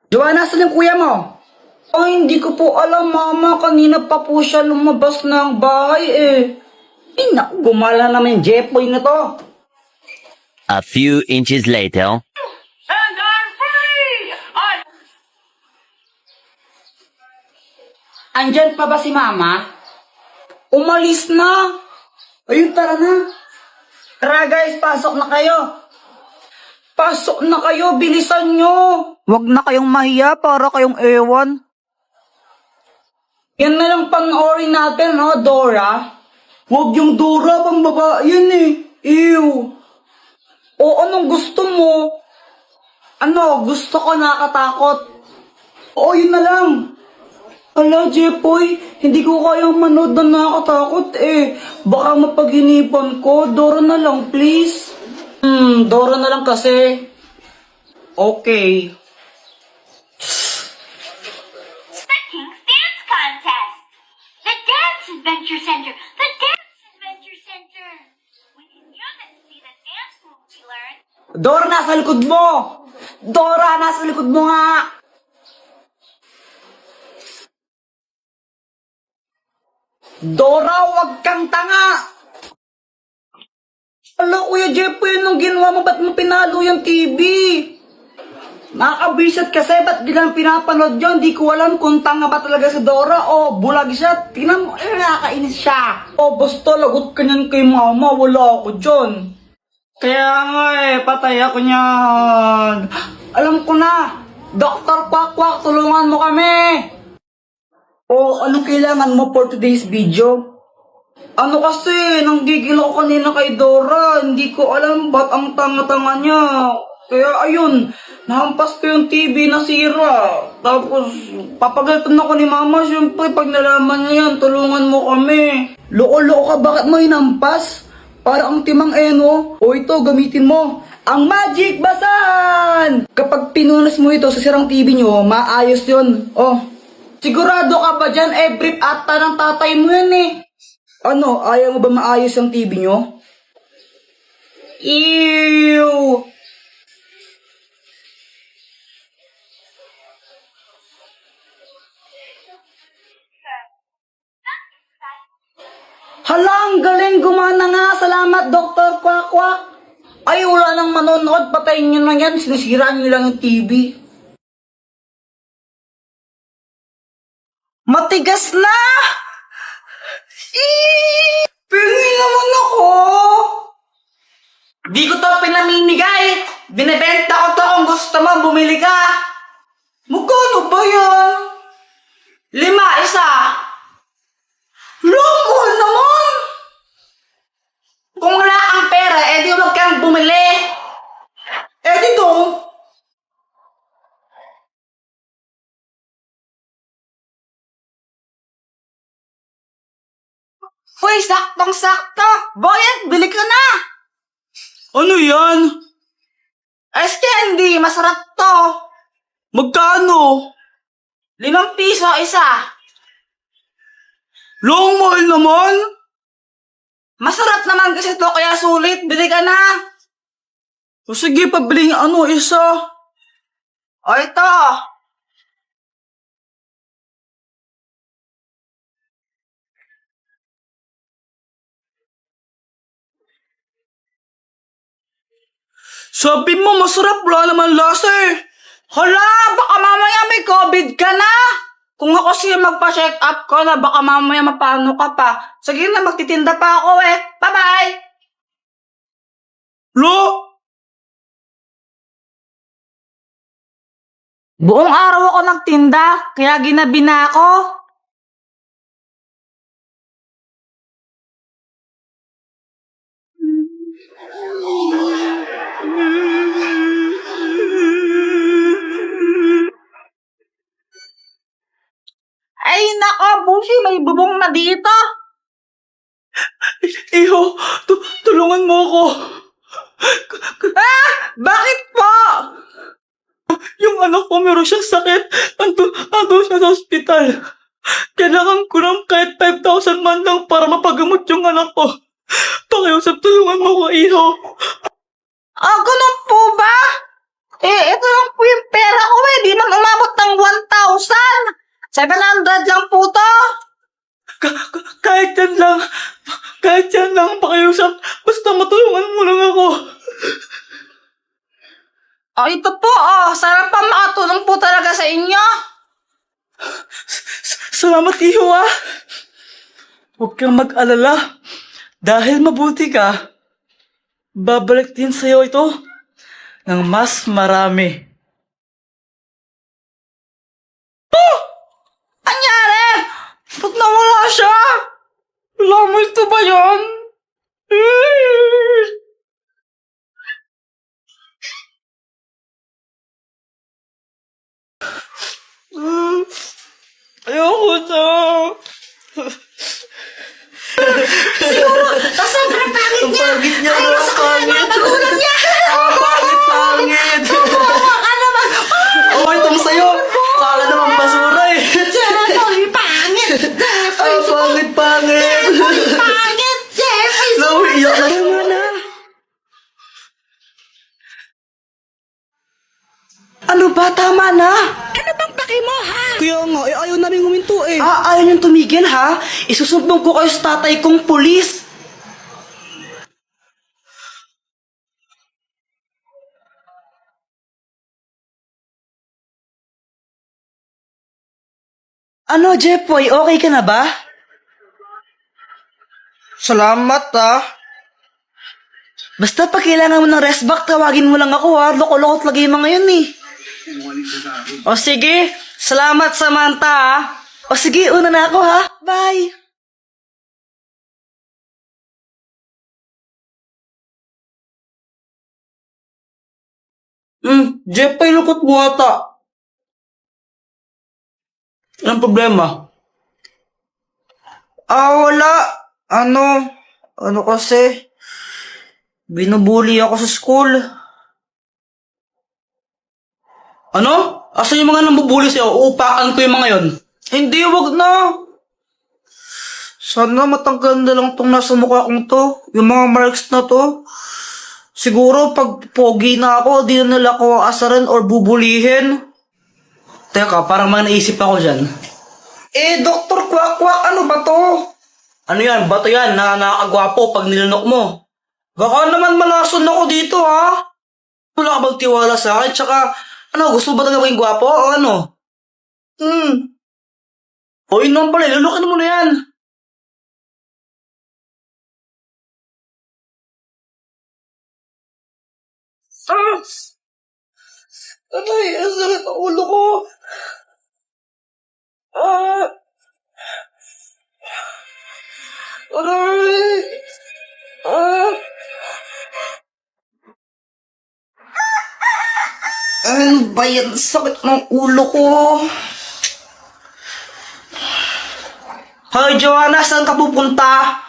Joanna, saan yung kuya mo? Ay, hindi ko po alam, mama. Kanina pa po siya lumabas ng bahay eh. Ay, naku, gumala naman yung Jepoy na to. A few inches later. And I'm free! Andyan pa ba si mama? Umalis na. Ayun, tara na. Tara guys, pasok na kayo. Pasok na kayo, bilisan nyo. Huwag na kayong mahiya para kayong ewan. Yan na lang panoorin natin, no, Dora? Huwag yung Dora, pang babae yan eh. Ew. O anong gusto mo? Ano, gusto ko nakatakot. Oo, yun na lang. Ala, Jepoy, hindi ko kayang manood na nakakatakot eh. Baka mapaginipan ko. Dora na lang, please. Dora na lang kasi. Okay. King's Dance Contest! The Dance Adventure Center! The Dance Adventure Center! We can use it to see the dance moves we learned. Dora, nasa likod mo! Dora, nasa likod mo nga! Dora, wag kang tanga! Ala, Kuya Jepoy, anong ginawa mo? Ba't mo pinalo yung TV? Nakakabisat kasi, ba't gilang pinapanood yun? Di ko alam kung tanga ba talaga si Dora o bulag siya. Tingnan mo, nakakainis siya. O, basta lagot ka niyan kay mama, wala ako dyan. Kaya nga patay ako niyan. Alam ko na, Dr. Quack, tulungan mo kami. O, anong kailangan mo for today's video? Ano kasi, nanggigil ako kanina kay Dora. Hindi ko alam ba't ang tanga-tanga niya. Kaya ayun, nahampas ko yung TV na sira. Tapos, papagalitan ako ni Mama. Siyempre, pag nalaman niya yan, tulungan mo kami. Loko-loko ka, bakit mo hinampas? Para ang timang eno. O ito, gamitin mo. Ang Magic Basahan! Kapag pinunas mo ito sa sirang TV nyo, maayos yun. Oh, sigurado ka ba dyan? Brief ata ng tatay mo yan eh. Ano, ayaw mo ba maayos ang TV nyo? Ew! Hala, ang galing, gumana nga. Salamat, Dr. Quack. Ay, wala nang manonood. Patayin nyo na yan. Sinisiraan nyo lang yung TV. Matigas na! Pingi naman ako! Di ko to pinamimigay! Binibenta ko to kung gusto mo, bumili ka! Magkano ba yan? 5 isa! Mahal naman! Kung wala kang pera, edi huwag kang bumili! Edi dong! Hoy, saktong-sakto! Boyet, bili ka na! Ano yan? Ice candy, masarap to! Magkano? 5 piso isa! Long mahal naman! Masarap naman kasi to, kaya sulit, bili ka na! O sige, pabili ng isa! O ito! Sabi mo, masarap, wala naman lasa eh. Hala, baka mamaya may COVID ka na. Kung ako siya magpa-check up ko na, baka mamaya mapano ka pa. Sige na, magtitinda pa ako eh. Bye-bye! Lo? Buong araw ako nagtinda, kaya ginabi na ako. Ay, nako, Bushi, may bubong na dito. Iho, tulungan mo ako. Bakit po? Yung anak ko meron siyang sakit. Ando siya sa ospital. Kailangan ko ng kahit 5,000 man lang para mapagamot yung anak ko. Pakiusap, tulungan mo ko, Iho. Ganun po ba? Ito lang po yung pera ko eh. Di man umabot 700 lang po to. Kahit yan lang. Kahit yan lang pakiusap. Basta matulungan mo lang ako. Ito po, sarap pa makatulong po talaga sa inyo. Salamat, Iho, ah. Huwag kang mag-alala. Dahil mabuti ka, babalik din sa'yo ito ng mas marami. Oh! Anyari? Ba't nawala siya? Wala mo ito ba yun? Ayoko na. Sobrang pangit niya! Pangit niya, Ayaw no? sa kanya ng mga magulang niya! Pangit! Ano ba? Okay, itong sa'yo. Kala naman basura eh. Jeffoy, pangit! Jeffoy, Pangit! pangit! Jeffoy, No, iyak na naman na. Ano ba? Tama na. ano bang paki mo, ha? Kaya nga, ayaw namin huminto eh. Ayaw niyong tumigil ha? Isusumbong ko kayo sa tatay kong pulis. Ano, Jeffoy? Okay ka na ba? Salamat, ah. Basta pag kailangan mo ng rest back, tawagin mo lang ako, ha. Loko-lokot lagi yung mga yun, eh. O sige, salamat Samantha, ha. O sige, una na ako, ha. Bye. Jeffoy, lukot mo ata. Anong problema? Wala. Ano kasi? Binubuli ako sa school. Ano? Asan yung mga nambubuli sa'yo? Uupakan ko yung mga yon. Hindi, wag na. Sana matanggal na lang tong nasa mukha kong to. Yung mga marks na to. Siguro pag pogi na ako, di na nila ako asaran or bubulihin. Teka, parang may naisip ako dyan. Dr. Kwak-Kwak, ano ba to? Ano yan? Bato yan na nakakagwapo pag nilunok mo. Baka naman malason ako dito, ha? Wala ka bang tiwala sa akin? Tsaka, gusto mo ba talaga maging gwapo o ano? O yun naman pala, lulukin mo na yan. Aray, ang sakit ang ulo ko. Aray. Ano ba yan? Sakit ng ulo ko. Hoy, Joanna, saan ka pupunta?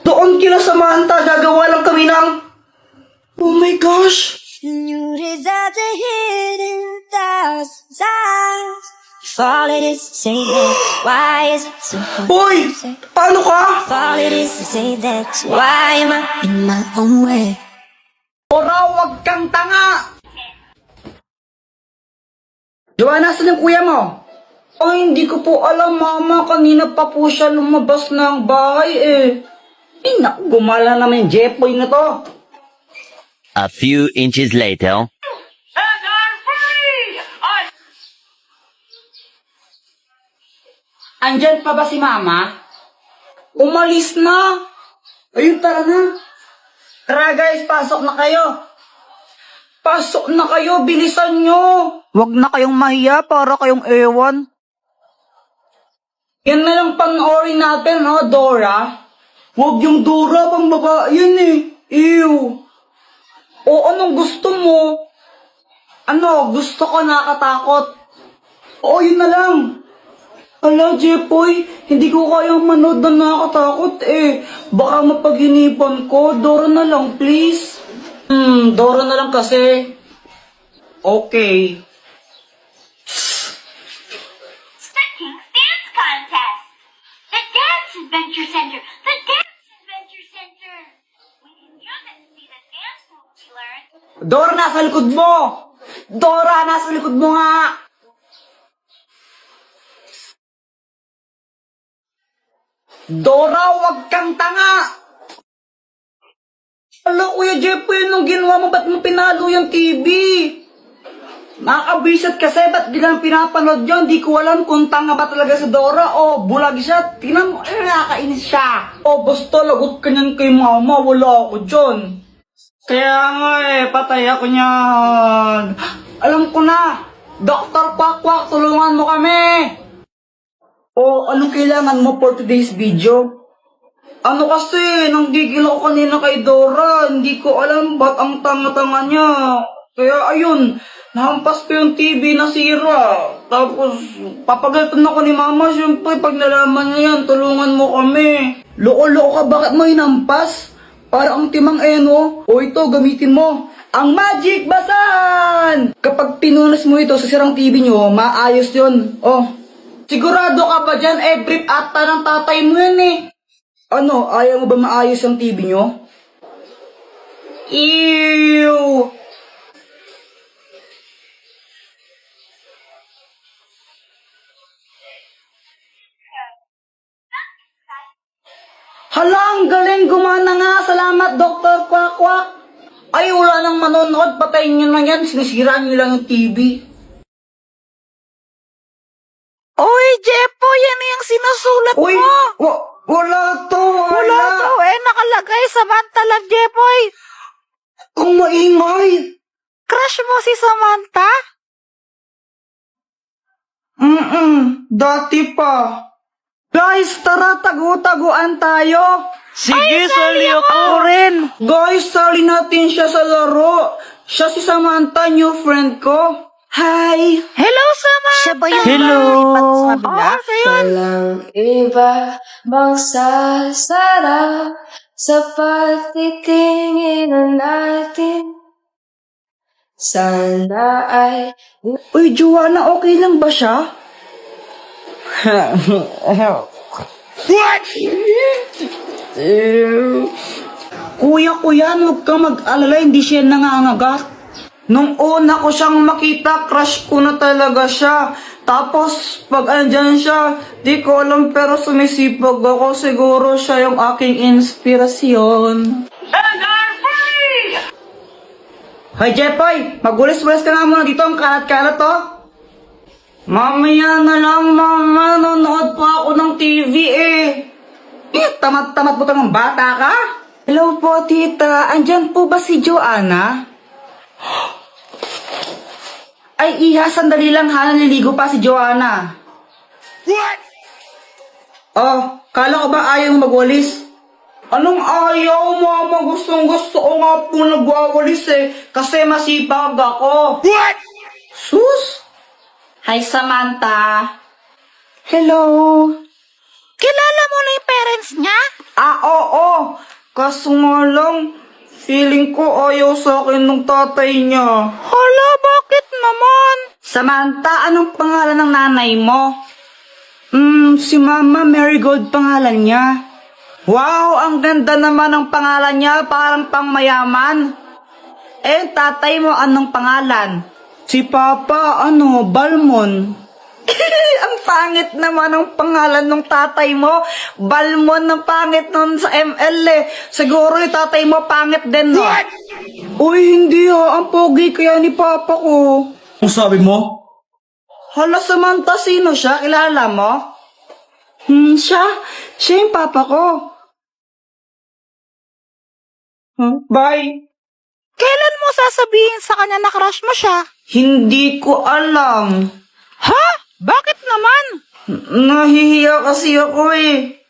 Doon kila Samantha, gagawa lang kami ng... Oh my gosh! You deserve to hear it 1,000 times. If all it is to say that, why is it so hard? Hoy! Paano ka? If all it is to say that, why am I in my own way? Ora, wag kang tanga! Joanna, saan yung kuya mo? Ay, hindi ko po alam, mama. Kanina pa po siya lumabas ng bahay eh. Naku, gumala naman yung Jeffoy na to. A few inches later. And are free! Andyan pa ba si mama? Umalis na. Ayun, tara na. Tara guys, pasok na kayo. Pasok na kayo, bilisan nyo. Huwag na kayong mahiya para kayong ewan. Yan na lang panoorin natin, Dora. Huwag yung Dora, pang babae yan eh. Ew. O anong gusto mo? Gusto ko nakatakot. Oo, yun na lang. Ala, Jeffoy, hindi ko kayang manood na nakakatakot eh. Baka mapaghinipan ko. Dora na lang, please. Dora na lang kasi. Okay. King's Dance Contest. The Dance Adventure Center. The Dance Adventure Center. When you can see the dance moves you learned. Dora, nasa likod mo! Dora, nasa likod mo nga! Dora, wag kang tanga! Alo, Kuya Jeffrey, nung ginawa mo, ba't mo pinalo yung TV? Nakakabisat kasi, ba't di lang pinapanood yun? Di ko alam kung tanga ba talaga si Dora o bulag siya. Tingnan mo, nakakainis siya. O, basta lagot ka niyan kay mama, wala ako dyan. Kaya nga patay ako niyan. Alam ko na, Dr. Quack, tulungan mo kami. O, anong kailangan mo for today's video? Ano kasi, nanggigil ako kanina kay Dora, hindi ko alam ba't ang tanga-tanga niya. Kaya ayun, nahampas ko yung TV na sira. Tapos, papagalitan ako ni Mama, syempre pag nalaman niya yan, tulungan mo kami. Loko-loko ka, bakit mo hinampas? Para ang timang eno. O ito, gamitin mo. Ang Magic Basahan! Kapag pinunas mo ito sa sirang TV nyo, maayos yun. Oh, sigurado ka ba dyan? Brief ata ng tatay mo yan eh. Ano, ayaw mo ba maayos ang TV nyo? Ew! Hala, ang galing, gumana nga. Salamat, Dr. Quack. Ay, wala nang manonood. Patayin nyo na yan. Sinisiraan nyo lang yung TV. Uy, Jepo, yan yung sinusulat Uy, mo. wala to. Wala to, nakalagay Samantha Jepoy. Kung maingay. Crush mo si Samantha? Dati pa. Guys, tara, tagu-taguan tayo. Sige, sali ako rin. Guys, sali natin siya sa laro. Siya si Samantha, new friend ko. Hi! Hello, Samantha. Siya ba yung Hello. lipat sa kabila? Oo, siya yun. Walang iba bang sasarap sa pagtitingin natin. Sana ay Uy, Joanna, okay lang ba siya? Kuya, huwag kang mag-alala, hindi siya nangangagat. Nung una ko siyang makita, crush ko na talaga siya. Tapos, pag andyan siya, di ko alam pero sumisipag ako. Siguro siya yung aking inspirasyon. And are free! Hoy, Jepoy! Magulis-gulis ka nga muna dito. Ang kalat-kalat, to. Mamaya na lang, mama. Nanonood pa ako ng TV, eh. Tamad-tamad po ng bata ka? Hello po, tita. Andyan po ba si Joanna? Ay, iha, sandali lang ha. Naliligo pa si Joanna. What? Oh, kala ko ba ayaw magwalis? Anong ayaw, mama? Gustong-gusto ko nga po nagwawalis eh. Kasi masipag ako. What? Sus? Hi, Samantha. Hello. Kilala mo na yung parents niya? Oo. Kaso nga lang, feeling ko ayaw sa akin ng tatay niya. Hala, bakit naman? Samantha, anong pangalan ng nanay mo? Si Mama Marigold pangalan niya. Wow, ang ganda naman ng pangalan niya, parang pangmayaman. Tatay mo anong pangalan? Si Papa, Balmon. Ang pangit naman ang pangalan ng tatay mo. Balmon, ang pangit nun sa ML eh. Siguro yung tatay mo pangit din, no? Uy, hindi ha. Ang pogi kaya ni Papa ko. Ang sabi mo? Hala, Samantha, sino siya? Kilala mo? Siya yung Papa ko. Bye. Kailan mo sasabihin sa kanya na crush mo siya? Hindi ko alam. Ha? Bakit naman? Nahihiya kasi ako eh.